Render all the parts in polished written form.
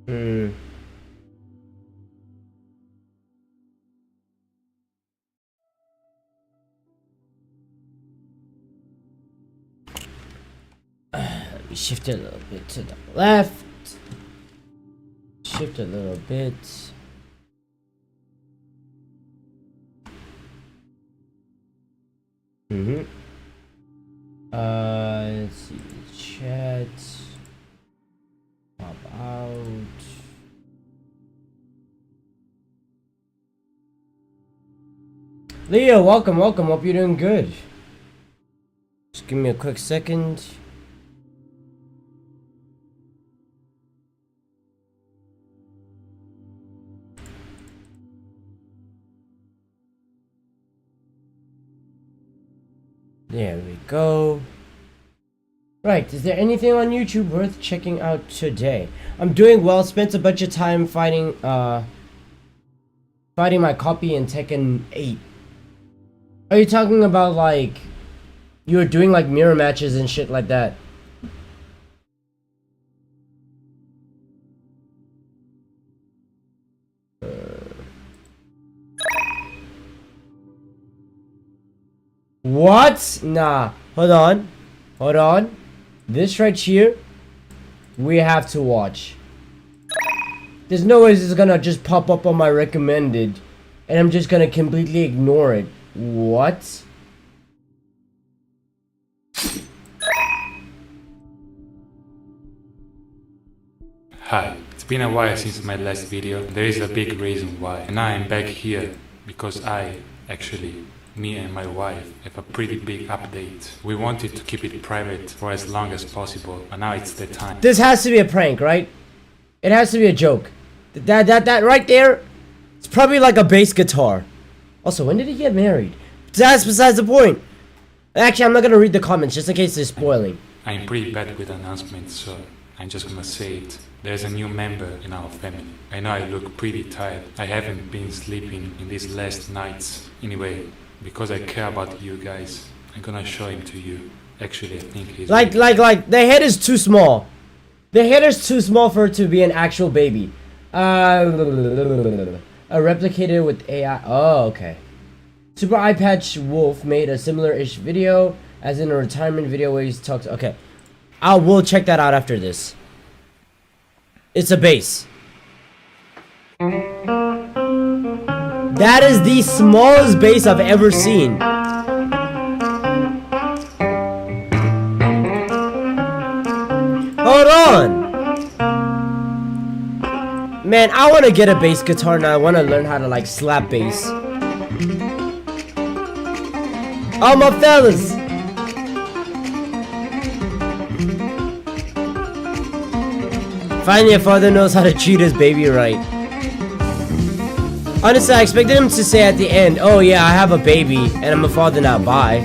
Hmm. Let me shift it a little bit to the left. Shift a little bit. Let's see. Chat. Pop out. Leo, welcome. Hope you're doing good. Just give me a quick second. There we go. Right, is there anything on YouTube worth checking out today? I'm doing well. Spent a bunch of time fighting my copy in Tekken 8. Are you talking about like you were doing like mirror matches and shit like that? What? Nah. Hold on. This right here, we have to watch. There's no way this is gonna just pop up on my recommended, and I'm just gonna completely ignore it. What? Hi, it's been a while since my last video. There is a big reason why, and I am back here because me and my wife have a pretty big update. We wanted to keep it private for as long as possible, but now it's the time. This has to be a prank, right? It has to be a joke. That right there, it's probably like a bass guitar. Also, when did he get married? That's besides the point. Actually, I'm not gonna read the comments just in case they're spoiling. I'm pretty bad with announcements, so I'm just gonna say it. There's a new member in our family. I know I look pretty tired. I haven't been sleeping in these last nights. Anyway, because I care about you guys, I'm gonna show him to you. Actually, I think he's... Like, the head is too small. The head is too small for it to be an actual baby. Replicated with AI. Oh, okay. Super Eye Patch Wolf made a similar-ish video, as in a retirement video where he talks... Okay. We'll check that out after this. It's a bass. That is the smallest bass I've ever seen. Hold on. Man, I want to get a bass guitar now. I want to learn how to like slap bass. Oh, my fellas. Finally, a father knows how to treat his baby right. Honestly, I expected him to say at the end, oh yeah, I have a baby, and I'm a father now, bye.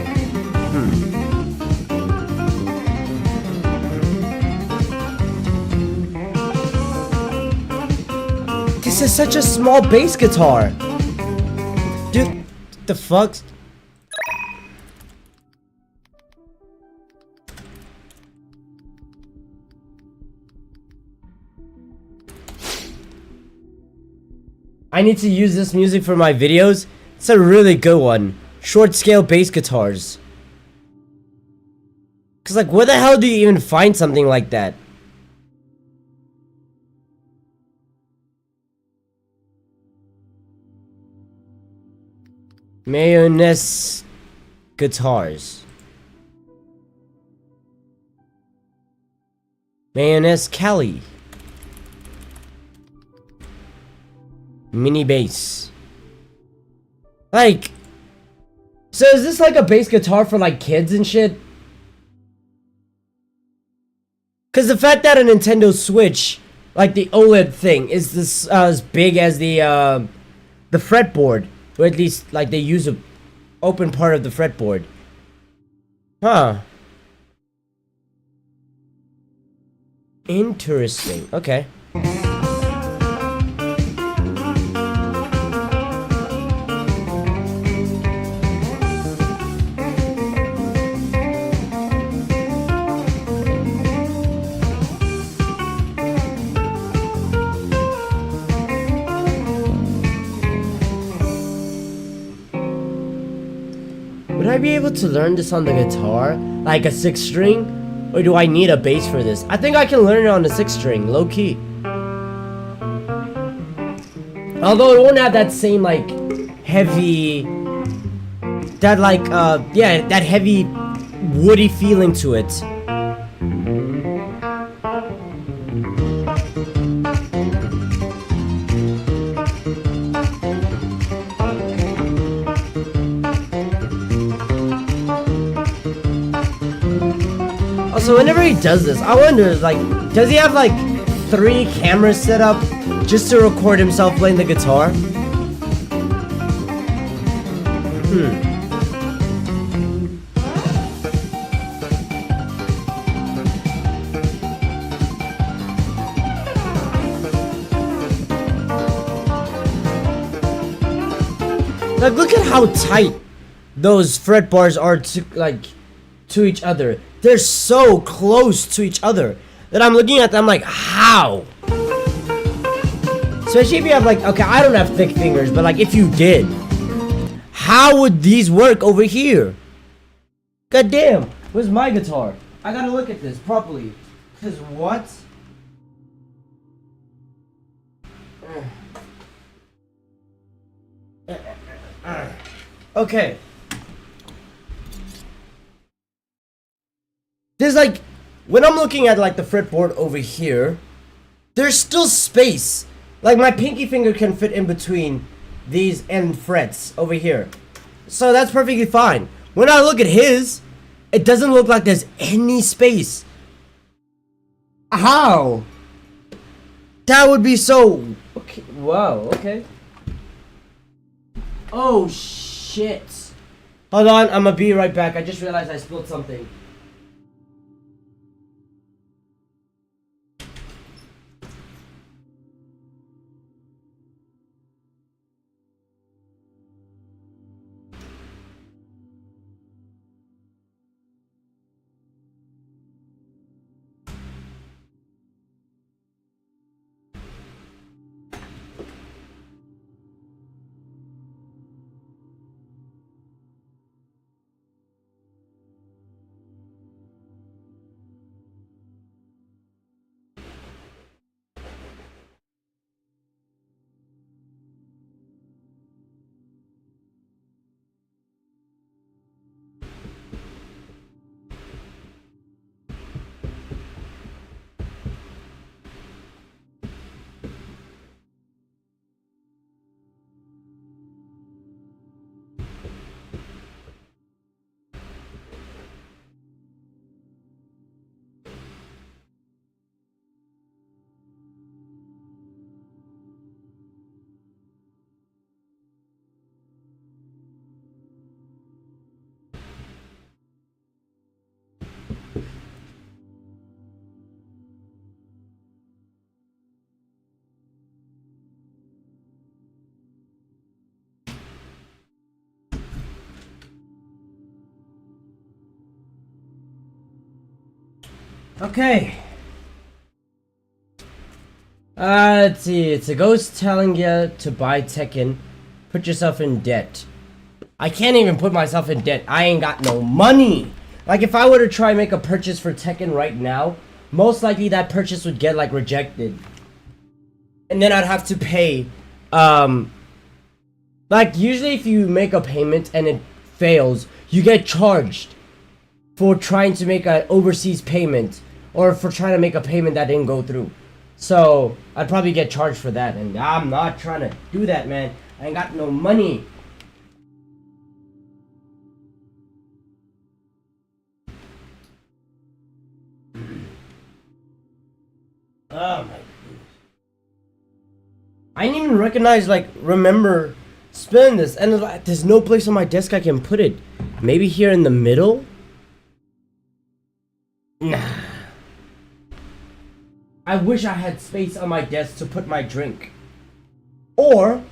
This is such a small bass guitar. Dude, the fuck? I need to use this music for my videos. It's a really good one. Short scale bass guitars. Cause like, where the hell do you even find something like that? Mayonnaise guitars. Mayonnaise Kelly. Mini bass. Like, so is this like a bass guitar for like kids and shit? Cause the fact that a Nintendo Switch, like the OLED thing, is this as big as the fretboard, or at least like they use a open part of the fretboard. Huh. Interesting. Okay. be able to learn this on the guitar? Like a 6 string? Or do I need a bass for this? I think I can learn it on the 6 string, low key. Although it won't have that same like heavy, that like yeah, that heavy woody feeling to it. Also, whenever he does this, I wonder, like, does he have like 3 cameras set up just to record himself playing the guitar? Like, look at how tight those fret bars are to, like, to each other. They're so close to each other that I'm looking at them like, how? Especially if you have like, okay, I don't have thick fingers, but like if you did, how would these work over here? God damn, where's my guitar? I gotta look at this properly. Cause what? Okay. There's like, when I'm looking at like the fretboard over here, there's still space. Like my pinky finger can fit in between these end frets over here. So that's perfectly fine. When I look at his, it doesn't look like there's any space. How? That would be so... Okay. Wow, okay. Oh shit. Hold on, I'm gonna be right back. I just realized I spilled something. Okay. Let's see. It's a ghost telling you to buy Tekken. Put yourself in debt. I can't even put myself in debt. I ain't got no money. Like, if I were to try and make a purchase for Tekken right now, most likely that purchase would get, like, rejected. And then I'd have to pay, like, usually if you make a payment and it fails, you get charged for trying to make an overseas payment. Or for trying to make a payment that didn't go through. So, I'd probably get charged for that. And I'm not trying to do that, man. I ain't got no money. Oh my goodness. I didn't even recognize, like, remember spilling this. And there's no place on my desk I can put it. Maybe here in the middle? Nah. I wish I had space on my desk to put my drink. Or,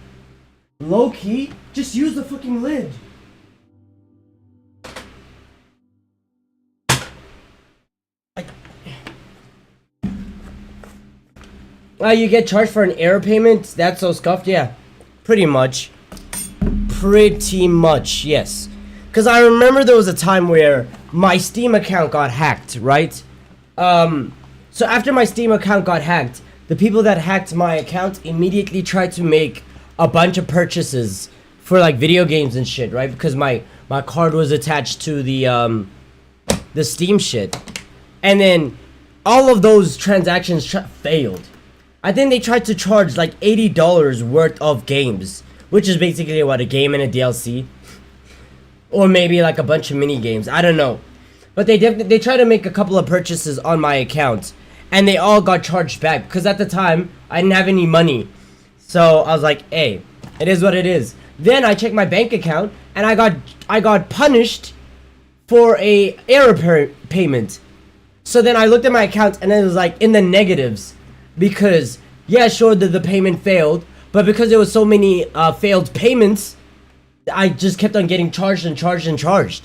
low-key, just use the fucking lid. You get charged for an error payment? That's so scuffed? Yeah. Pretty much. Pretty much, yes. Because I remember there was a time where my Steam account got hacked, right? So after my Steam account got hacked, the people that hacked my account immediately tried to make a bunch of purchases for like video games and shit, right? Because my card was attached to the Steam shit. And then all of those transactions failed. I think they tried to charge like $80 worth of games, which is basically what, a game and a DLC, or maybe like a bunch of mini games. I don't know, but they tried to make a couple of purchases on my account, and they all got charged back because at the time I didn't have any money. So I was like, hey, it is what it is. Then I checked my bank account, and I got punished for a error payment. So then I looked at my account, and it was like in the negatives, because yeah, sure, the payment failed, but because there was so many failed payments, I just kept on getting charged and charged and charged.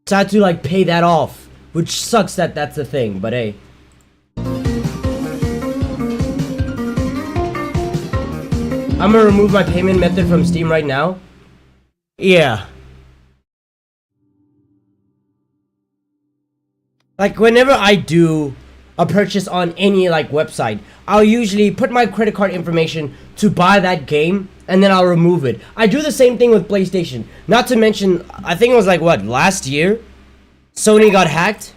So I had to like pay that off, which sucks that that's the thing, but hey. I'm gonna remove my payment method from Steam right now. Yeah. Like whenever I do a purchase on any like website, I'll usually put my credit card information to buy that game, and then I'll remove it. I do the same thing with PlayStation. Not to mention, I think it was like what, last year? Sony got hacked.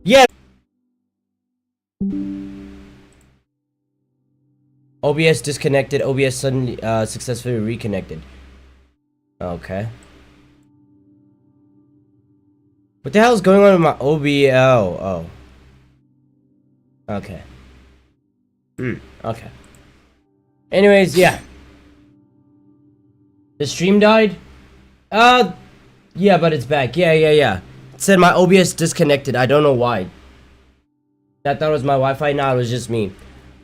Yeah. OBS disconnected. OBS suddenly successfully reconnected. Okay. What the hell is going on with my OBL? Oh. Okay. Okay. Anyways, yeah. The stream died? Yeah, but it's back. Yeah. It said my OBS disconnected. I don't know why. I thought it was my Wi-Fi. Nah, it was just me.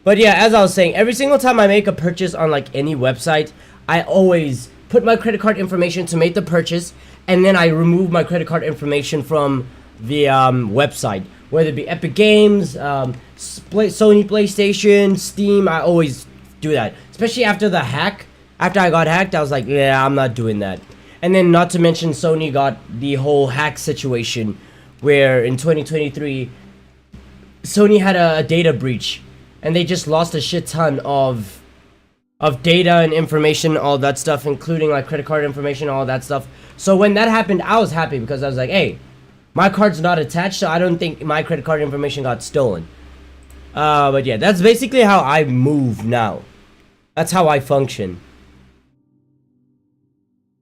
But yeah, as I was saying, every single time I make a purchase on like any website, I always put my credit card information to make the purchase, and then I remove my credit card information from the website, whether it be Epic Games, Sony PlayStation, Steam. I always do that, especially after the hack. After I got hacked, I was like, yeah, I'm not doing that. And then not to mention Sony got the whole hack situation where in 2023 Sony had a data breach, and they just lost a shit ton of data and information, all that stuff, including like credit card information, all that stuff. So when that happened, I was happy because I was like, hey, my card's not attached, so I don't think my credit card information got stolen. But yeah, that's basically how I move now. That's how I function.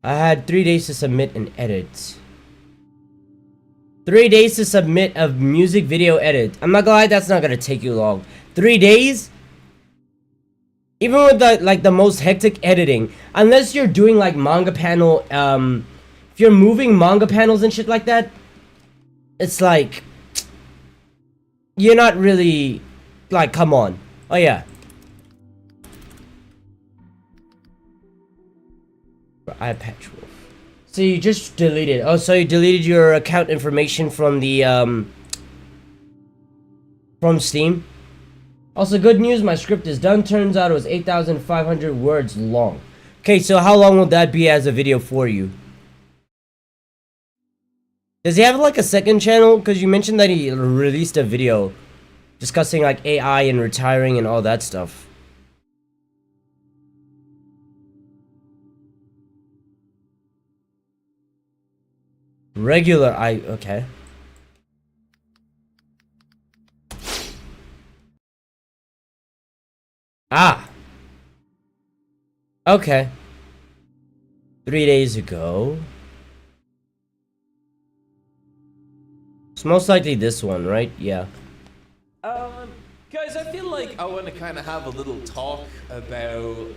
I had 3 days to submit and edit. 3 days to submit a music video edit. I'm not gonna lie, that's not gonna take you long. 3 days? Even with the most hectic editing, unless you're doing like manga panel, if you're moving manga panels and shit like that, it's like you're not really like, come on. Oh yeah. iPatch Wolf. So you just deleted. Oh, so you deleted your account information from the from Steam. Also, good news, my script is done. Turns out it was 8,500 words long. Okay, so how long will that be as a video for you? Does he have like a second channel? Because you mentioned that he released a video discussing like AI and retiring and all that stuff. Regular, okay. Ah. Okay. 3 days ago. It's most likely this one, right? Yeah. Guys, I feel like I want to kind of have a little talk about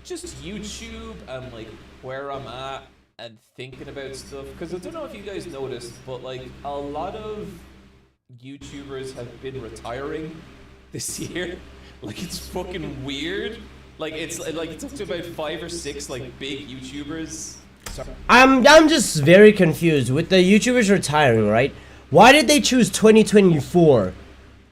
just YouTube and like where I'm at and thinking about stuff. Because I don't know if you guys noticed, but like a lot of YouTubers have been retiring this year. Like it's fucking weird. Like it's up to about 5 or 6 like big YouTubers. Sorry. I'm just very confused with the YouTubers retiring, right? Why did they choose 2024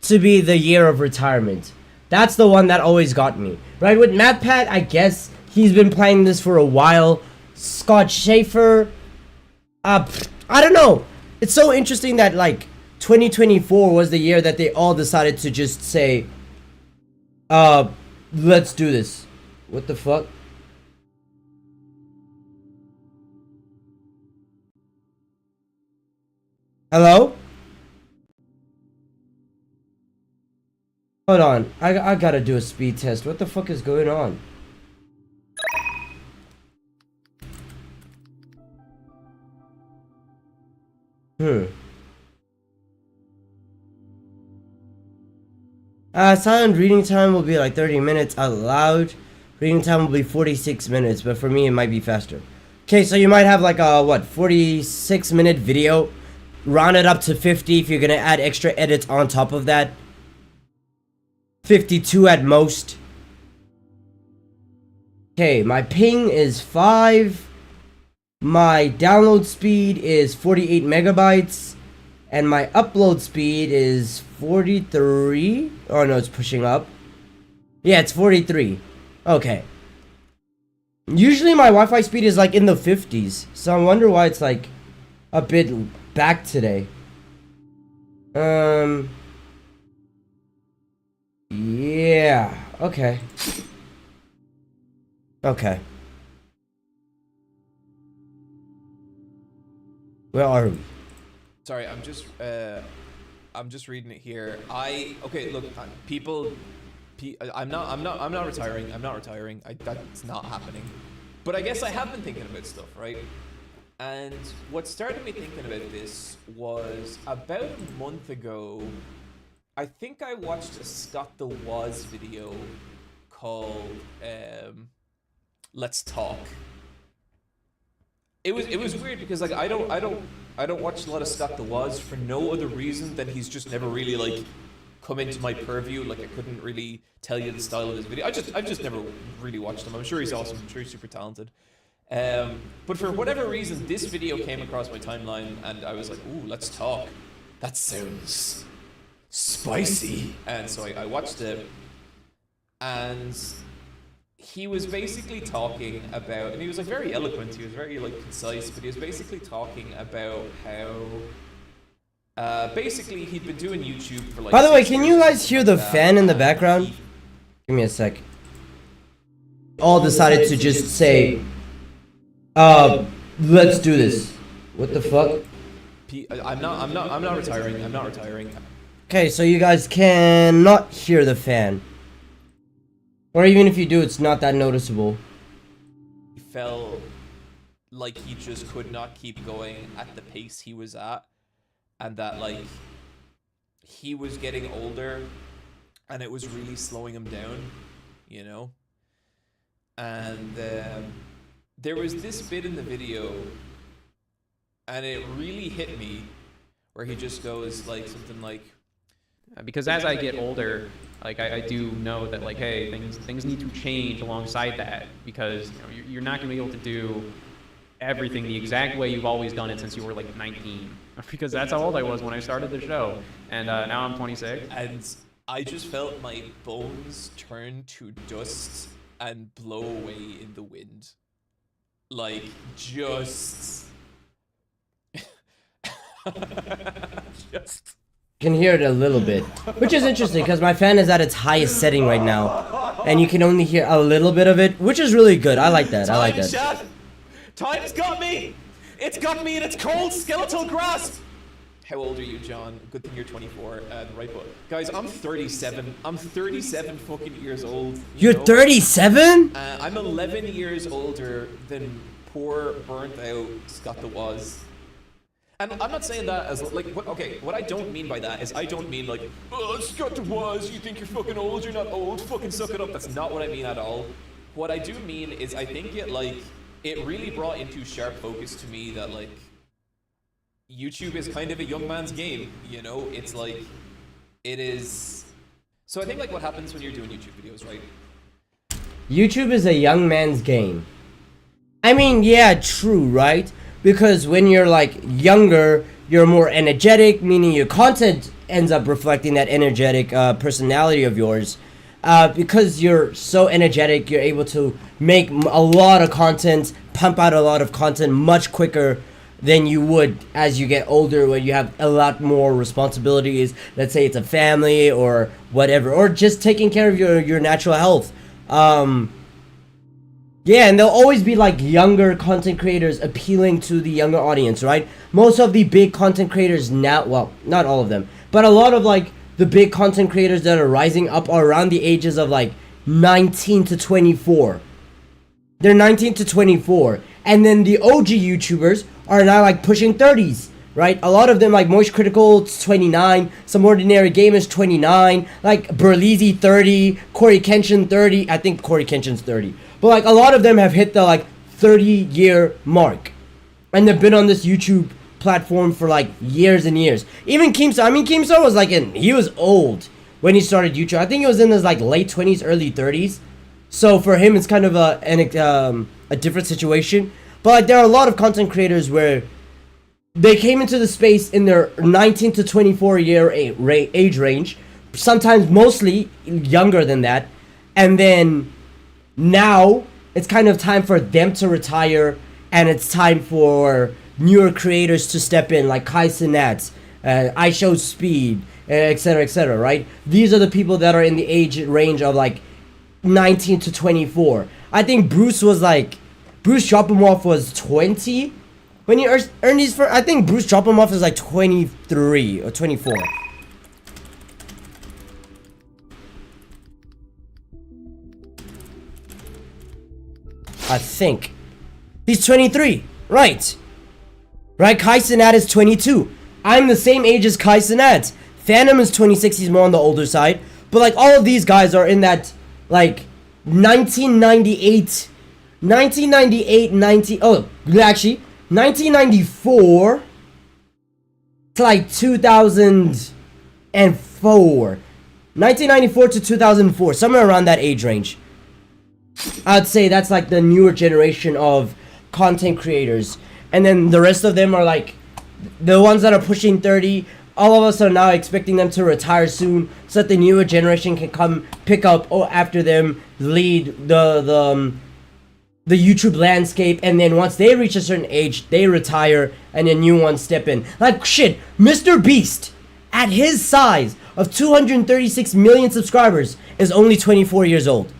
to be the year of retirement? That's the one that always got me. Right, with MatPat, I guess he's been playing this for a while, Scott Schaefer. I don't know. It's so interesting that like 2024 was the year that they all decided to just say, let's do this. What the fuck? Hello? Hold on. I gotta do a speed test. What the fuck is going on? Silent reading time will be like 30 minutes. Out loud reading time will be 46 minutes, but for me it might be faster. Okay, so you might have like a, what, 46-minute video. Round it up to 50 if you're gonna add extra edits on top of that. 52 at most. Okay, my ping is 5. My download speed is 48 megabytes. And my upload speed is 43. Oh no, it's pushing up. Yeah, it's 43. Okay. Usually my Wi-Fi speed is like in the 50s. So I wonder why it's like a bit back today. Yeah. Okay. Okay. Where are we? Sorry, I'm just reading it here. Okay, look, people, I'm not retiring. I'm not retiring. That's not happening. But I guess I have been thinking about stuff, right? And what started me thinking about this was about a month ago. I think I watched a Scott the Woz video called "Let's Talk." It was weird because like I don't watch a lot of Scott the Woz for no other reason than he's just never really like come into my purview. Like I couldn't really tell you the style of his video. I've just never really watched him. I'm sure he's awesome. I'm sure he's super talented. But for whatever reason, this video came across my timeline, and I was like, "Ooh, let's talk. That sounds spicy." And so I watched it, and he was basically talking about, and he was like very eloquent. He was very like concise, but he was basically talking about how. Basically, he'd been doing YouTube for like. By the way, can you guys hear the fan in the background? Give me a sec. All decided to just say, let's do this. What the fuck? I'm not retiring. I'm not retiring. Okay, so you guys cannot hear the fan. Or even if you do, it's not that noticeable. He felt like he just could not keep going at the pace he was at. And that, like, he was getting older, and it was really slowing him down, you know? And there was this bit in the video, and it really hit me, where he just goes, like, something like... Because as I get older, like, I do know that, like, hey, things need to change alongside that, because you know, you're not going to be able to do everything the exact way you've always done it since you were like 19, because that's how old I was when I started the show, and now I'm 26. And I just felt my bones turn to dust and blow away in the wind, like just Can hear it a little bit, which is interesting because my fan is at its highest setting right now, and you can only hear a little bit of it, which is really good. I like that. I like that. Time's got me! It's got me in its cold skeletal grasp! How old are you, John? Good thing you're 24. Right, but guys, I'm 37. I'm 37 fucking years old. You're 37? I'm 11 years older than poor, burnt out Scott the Woz. And I'm not saying that as like, what I don't mean by that is I don't mean like, oh, Scott the Woz, you think you're fucking old, you're not old, fucking suck it up. That's not what I mean at all. What I do mean is I think it really brought into sharp focus to me that, like, YouTube is kind of a young man's game, you know? It's like, it is... So I think, like, what happens when you're doing YouTube videos, right? YouTube is a young man's game. I mean, yeah, true, right? Because when you're, like, younger, you're more energetic, meaning your content ends up reflecting that energetic personality of yours. because you're so energetic, you're able to make a lot of content, pump out a lot of content much quicker than you would as you get older, when you have a lot more responsibilities. Let's say it's a family or whatever, or just taking care of your natural health. Yeah, and there'll always be like younger content creators appealing to the younger audience, right? Most of the big content creators now, well, not all of them, but a lot of like the big content creators that are rising up are around the ages of like 19 to 24. They're 19 to 24. And then the OG YouTubers are now like pushing 30s, right? A lot of them, like Moist Critical, 29, Some Ordinary Gamers, 29, like Burleezy, 30, Corey Kenshin, 30. I think Corey Kenshin's 30. But like a lot of them have hit the like 30-year mark. And they've been on this YouTube platform for like years and years. Even Keemstar, I mean, Keemstar was like he was old when he started YouTube. I think he was in his like late 20s, early 30s. So for him, it's kind of a different situation. But like there are a lot of content creators where they came into the space in their 19 to 24 year age range, sometimes mostly younger than that, and then now it's kind of time for them to retire, and it's time for newer creators to step in, like Kai Cenat, I Show Speed, etc., right? These are the people that are in the age range of like 19 to 24. I think Bruce Dropomoff was 20 when he earned his first. I think Bruce Dropomoff is like 23 or 24. I think he's 23, right? Right, Kai Cenat is 22. I'm the same age as Kai Cenat. Phantom is 26, he's more on the older side. But like all of these guys are in that like 1998, 1994 to like 2004. 1994 to 2004, somewhere around that age range. I'd say that's like the newer generation of content creators. And then the rest of them are like the ones that are pushing 30. All of us are now expecting them to retire soon, so that the newer generation can come pick up after them, lead the YouTube landscape, and then once they reach a certain age, they retire, and then new ones step in. Like shit, Mr. Beast, at his size of 236 million subscribers, is only 24 years old.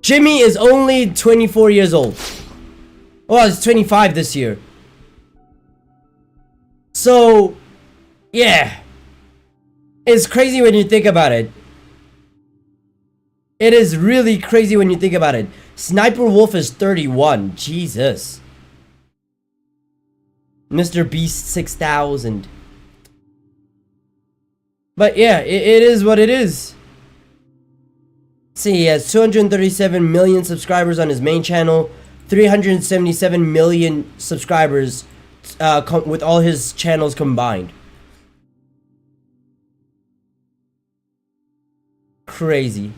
Jimmy is only 24 years old. Well, he's 25 this year. So, yeah. It's crazy when you think about it. It is really crazy when you think about it. Sniper Wolf is 31. Jesus. Mr. Beast 6000. But yeah, it is what it is. See, he has 237 million subscribers on his main channel. 377 million subscribers with all his channels combined. Crazy.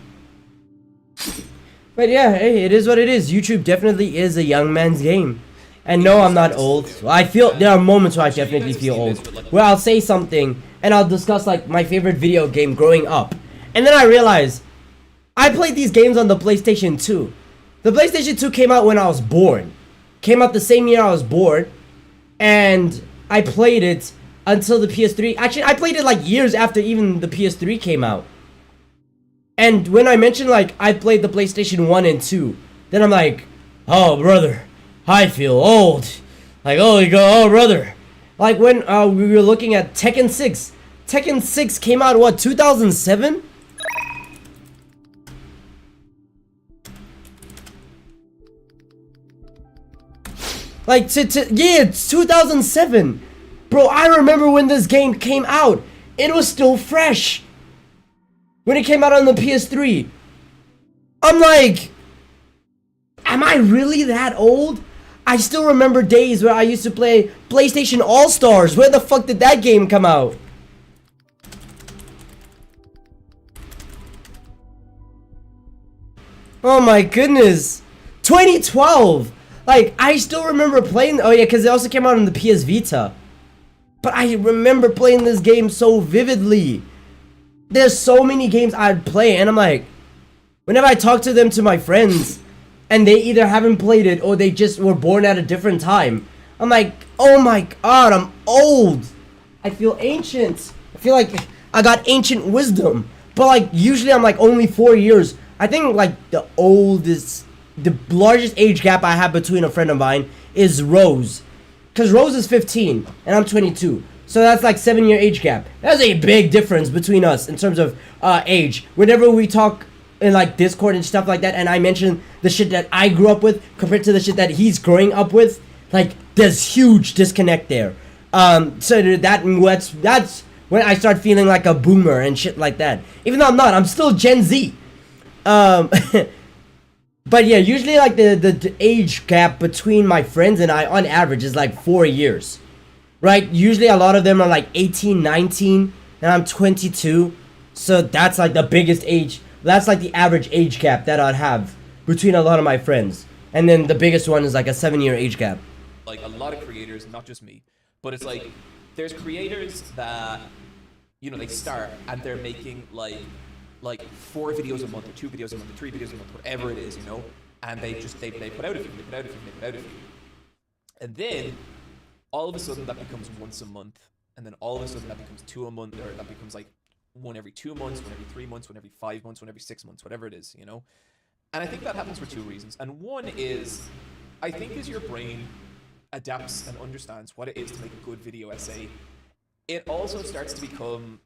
But yeah, hey, it is what it is. YouTube definitely is a young man's game. And no, I'm not old. I feel there are moments where I definitely feel old, where I'll say something and I'll discuss like my favorite video game growing up, and then I realize I played these games on the PlayStation 2. The PlayStation 2 came out when I was born. Came out the same year I was born. And I played it until the PS3. Actually, I played it like years after even the PS3 came out. And when I mentioned like I played the PlayStation 1 and 2, then I'm like, oh brother, I feel old. Like, oh brother. Like when we were looking at Tekken 6. Tekken 6 came out what, 2007? Like, yeah, it's 2007. Bro, I remember when this game came out. It was still fresh. When it came out on the PS3. I'm like, am I really that old? I still remember days where I used to play PlayStation All-Stars. Where the fuck did that game come out? Oh my goodness. 2012. Like, I still remember playing... Oh, yeah, because it also came out on the PS Vita. But I remember playing this game so vividly. there's so many games I'd play, and I'm like, whenever I talk to them, to my friends, and they either haven't played it or they just were born at a different time, I'm like, oh my god, I'm old. I feel ancient. I feel like I got ancient wisdom. But like usually I'm like only 4 years. I think like the largest age gap I have between a friend of mine is Rose. Cause Rose is 15 and I'm 22. So that's like 7-year age gap. That's a big difference between us in terms of age. Whenever we talk in like Discord and stuff like that, and I mention the shit that I grew up with compared to the shit that he's growing up with, like there's huge disconnect there. So that's when I start feeling like a boomer and shit like that. Even though I'm not, I'm still Gen Z. But yeah, usually like the age gap between my friends and I on average is like 4 years. Right? Usually a lot of them are like 18, 19, and I'm 22. So that's like the biggest age. That's like the average age gap that I'd have between a lot of my friends. And then the biggest one is like a 7-year age gap. Like a lot of creators, not just me, but it's like there's creators that, you know, they start and they're making like 4 videos a month or 2 videos a month or 3 videos a month, whatever it is, you know, and they put out a few, they put out a few, they put out a few. And then all of a sudden that becomes once a month, and then all of a sudden that becomes 2 a month, or that becomes like 1 every 2 months, 1 every 3 months, 1 every 5 months, 1 every 6 months, whatever it is, you know? And I think that happens for 2 reasons. And one is, I think as your brain adapts and understands what it is to make a good video essay, it also starts to become,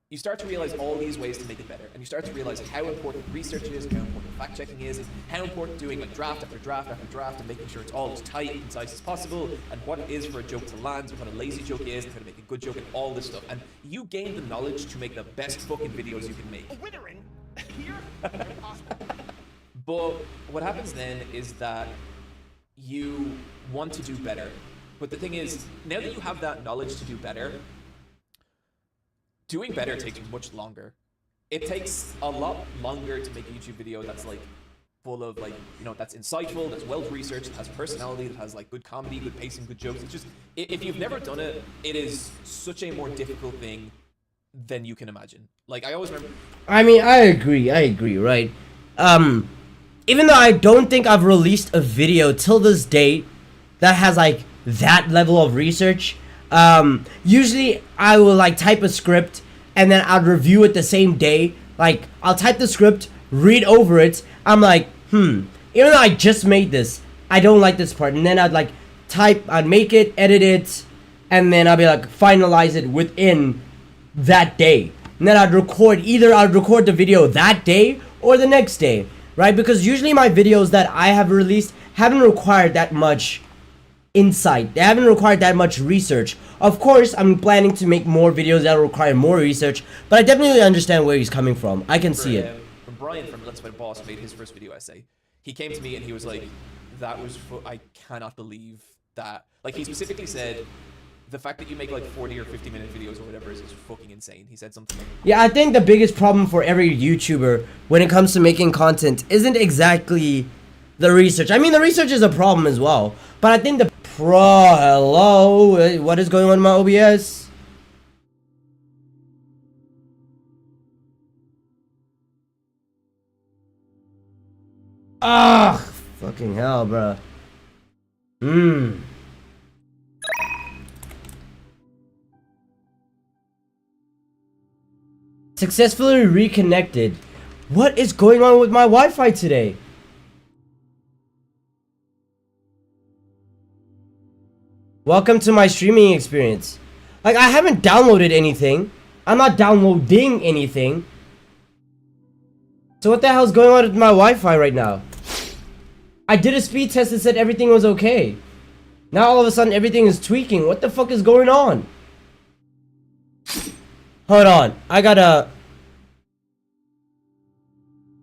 you start to realize all these ways to make it better, and you start to realize how important research is, how important fact checking is, and how important doing like draft after draft after draft and making sure it's all as tight and concise as possible, and what it is for a joke to land, and what a lazy joke is, and how to make a good joke, and all this stuff. And you gain the knowledge to make the best fucking videos you can make. Withering here? Impossible. But what happens then is that you want to do better. But the thing is, now that you have that knowledge to do better, doing better takes much longer. It takes a lot longer to make a YouTube video that's like full of like, you know, that's insightful, that's well researched, that has personality, that has like good comedy, good pacing, good jokes. It's just, if you've never done it, it is such a more difficult thing than you can imagine. Like, I always remember... I mean, I agree, right? Even though I don't think I've released a video till this date that has like that level of research, usually I will like type a script and then I'll review it the same day. Like, I'll type the script, read over it, I'm like, even though I just made this, I don't like this part, and then I'd like I'd make it, edit it, and then I'll be like finalize it within that day. And then I'd record the video that day or the next day, right? Because usually my videos that I have released haven't required that much insight. They haven't required that much research. Of course, I'm planning to make more videos that require more research, but I definitely understand where he's coming from. I can see it. When Brian from Let's Play Boss made his first video essay, he came to me and he was like, that was, I cannot believe that. Like, he specifically said, the fact that you make like 40 or 50 minute videos or whatever is fucking insane. He said something like, yeah, I think the biggest problem for every YouTuber when it comes to making content isn't exactly the research. I mean, the research is a problem as well, but I think the hello, what is going on in my OBS? Ah, fucking hell, bro. Successfully reconnected. What is going on with my Wi-Fi today? Welcome to my streaming experience. Like, I haven't downloaded anything. I'm not downloading anything. So what the hell's going on with my Wi-Fi right now? I did a speed test and said everything was okay. Now all of a sudden everything is tweaking. What the fuck is going on? Hold on. I gotta...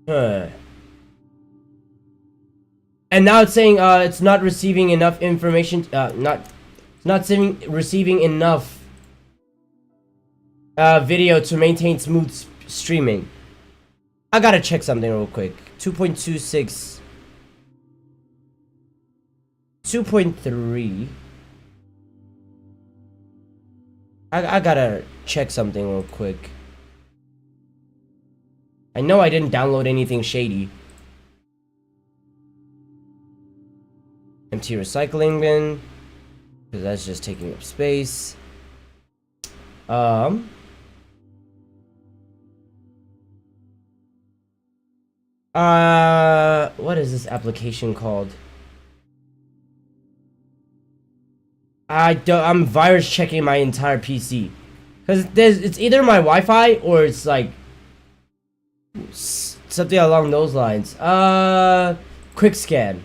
And now it's saying it's not receiving enough information. Receiving enough video to maintain smooth streaming. I gotta check something real quick. 2.26. 2.3. I gotta check something real quick. I know I didn't download anything shady. Empty recycling bin. Because that's just taking up space. What is this application called? I'm virus checking my entire PC. Because it's either my Wi-Fi or it's like something along those lines. Quick scan.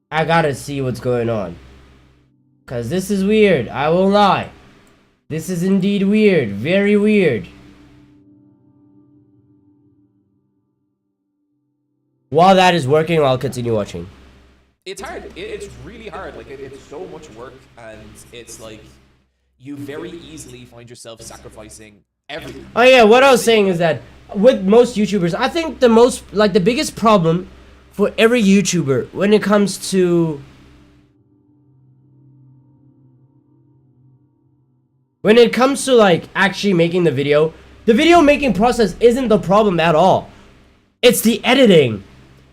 I gotta see what's going on. Because this is weird. I won't lie. This is indeed weird. Very weird. While that is working, I'll continue watching. It's hard. It's really hard. Like, it's so much work, and it's like you very easily find yourself sacrificing everything. Oh yeah, what I was saying is that with most YouTubers, I think the biggest problem for every YouTuber when it comes to like actually making the video making process isn't the problem at all. It's the editing.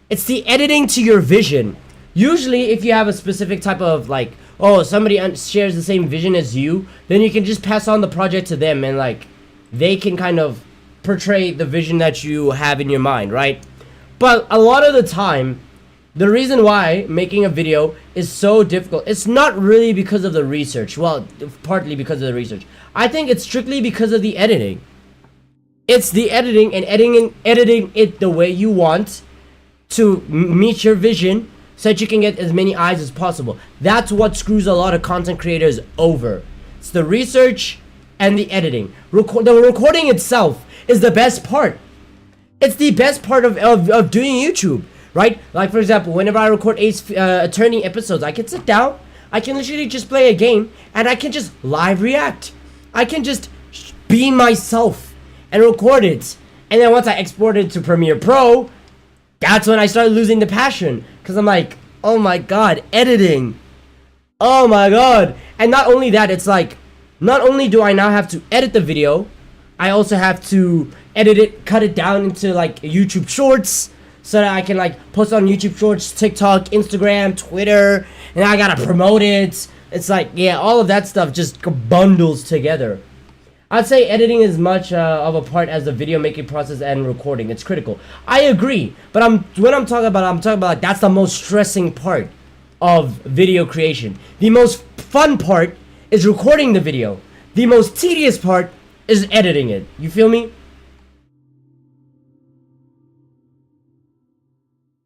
It's the editing to your vision. Usually if you have a specific type of like, oh, somebody shares the same vision as you, then you can just pass on the project to them and like they can kind of portray the vision that you have in your mind, right? But a lot of the time, the reason why making a video is so difficult, it's not really because of the research. Well, partly because of the research. I think it's strictly because of the editing. It's the editing and editing it the way you want to meet your vision so that you can get as many eyes as possible. That's what screws a lot of content creators over. It's the research and the editing. The recording itself is the best part. It's the best part of doing YouTube, right? Like, for example, whenever I record Ace Attorney episodes, I can sit down, I can literally just play a game, and I can just live react. I can just be myself and record it. And then once I export it to Premiere Pro, that's when I started losing the passion. Because I'm like, oh my god, editing. Oh my god. And not only that, it's like, not only do I now have to edit the video, I also have to edit it, cut it down into like YouTube Shorts, so that I can like post on YouTube Shorts, TikTok, Instagram, Twitter, and I gotta promote it. It's like, yeah, all of that stuff just bundles together. I'd say editing is much of a part as the video making process and recording. It's critical. I agree, but I'm talking about like that's the most stressing part of video creation. The most fun part is recording the video. The most tedious part is editing it. You feel me?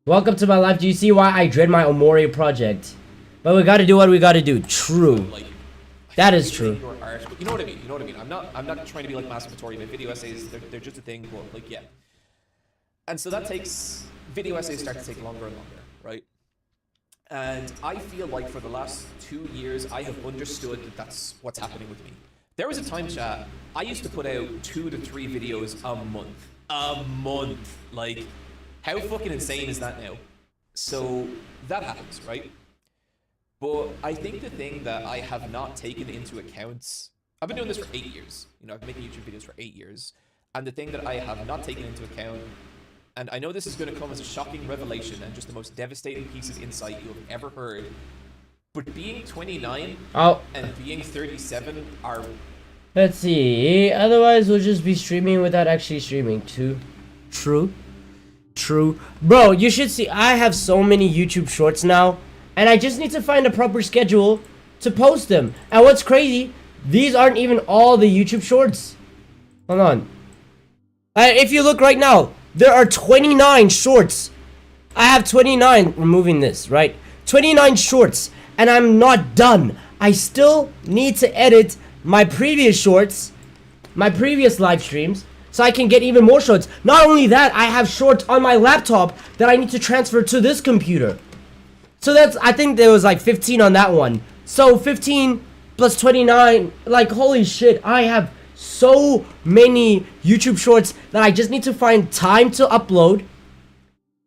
Welcome to my life. Do you see why I dread my Omori project? But we gotta do what we gotta do. True. Like, That is true. your art, but you know what I mean. You know what I mean. I'm not trying to be like masturbatory. My video essays, they're just a thing. But like, yeah. And so that takes video essays start to take longer and longer, right? And I feel like for the last 2 years, I have understood that that's what's happening with me. There was a time, chat, I used to put out 2 to 3 videos a month. A month. Like, how fucking insane is that now? So that happens, right? But I think the thing that I have not taken into account, I've been doing this for 8 years. You know, I've been making YouTube videos for 8 years. And the thing that I have not taken into account, and I know this is going to come as a shocking revelation and just the most devastating piece of insight you have ever heard, but being 29 and being 37 are... Let's see. Otherwise, we'll just be streaming without actually streaming too. True. Bro, you should see. I have so many YouTube shorts now. And I just need to find a proper schedule to post them. And what's crazy, these aren't even all the YouTube shorts. Hold on. If you look right now, there are 29 shorts. I have 29, removing this, right? 29 shorts, and I'm not done. I still need to edit my previous shorts, my previous live streams, so I can get even more shorts. Not only that, I have shorts on my laptop that I need to transfer to this computer. So that's, I think there was like 15 on that one. So 15 plus 29, like holy shit, I have so many YouTube shorts that I just need to find time to upload.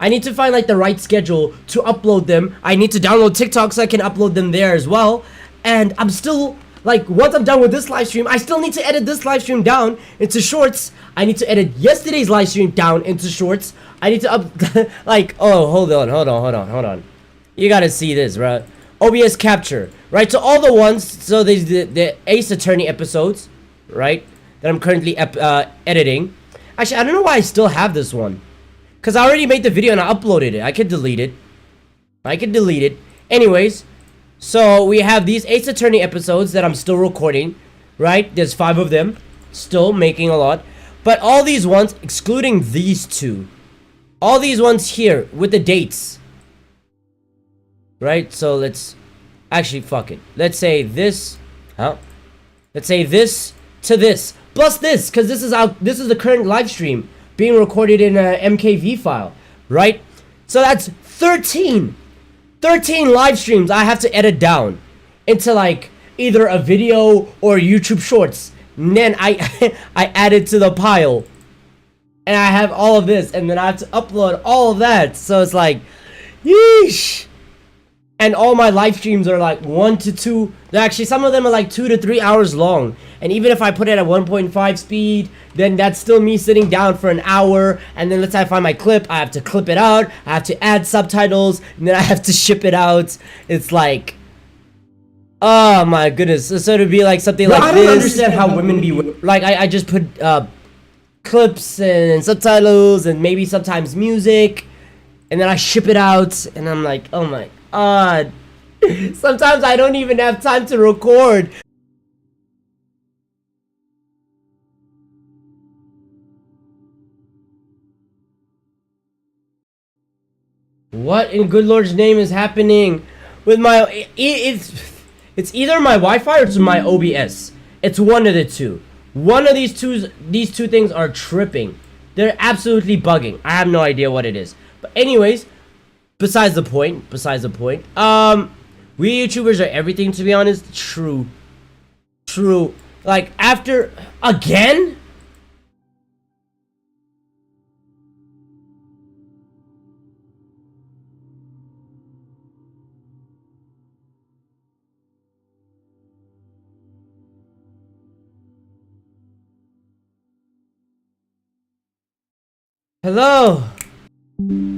I need to find like the right schedule to upload them. I need to download TikTok so I can upload them there as well. And I'm still Like, once I'm done with this live stream, I still need to edit this live stream down into shorts. I need to edit yesterday's live stream down into shorts. I need to like, oh, hold on. You gotta see this, right? OBS capture, right? So all the ones, so there's the Ace Attorney episodes, right? That I'm currently editing. Actually, I don't know why I still have this one. Because I already made the video and I uploaded it. I could delete it. Anyways, so we have these Ace Attorney episodes that I'm still recording, right? There's 5 of them. Still making a lot. But all these ones, excluding these 2. All these ones here with the dates. Right? So let's... Actually, fuck it. Let's say this... Huh? Let's say this to this. Plus this, because this is the current live stream being recorded in a MKV file. Right? So that's 13 live streams I have to edit down into like either a video or YouTube shorts. And then I add it to the pile. And I have all of this, and then I have to upload all of that. So it's like, yeesh. And all my live streams are like 1 to 2. Actually, some of them are like 2 to 3 hours long. And even if I put it at 1.5 speed, then that's still me sitting down for an hour. And then let's say I find my clip, I have to clip it out. I have to add subtitles, and then I have to ship it out. It's like, oh my goodness. So it'd be like something like I this. don't understand how women be like I just put clips and subtitles and maybe sometimes music, and then I ship it out, and I'm like, oh my god. Sometimes I don't even have time to record. What in good Lord's name is happening with my... It's either my Wi-Fi or it's my OBS. It's one of the two. One of these two things are tripping. They're absolutely bugging. I have no idea what it is. But anyways, besides the point. We YouTubers are everything, to be honest. True. Like, after... Again? Hello?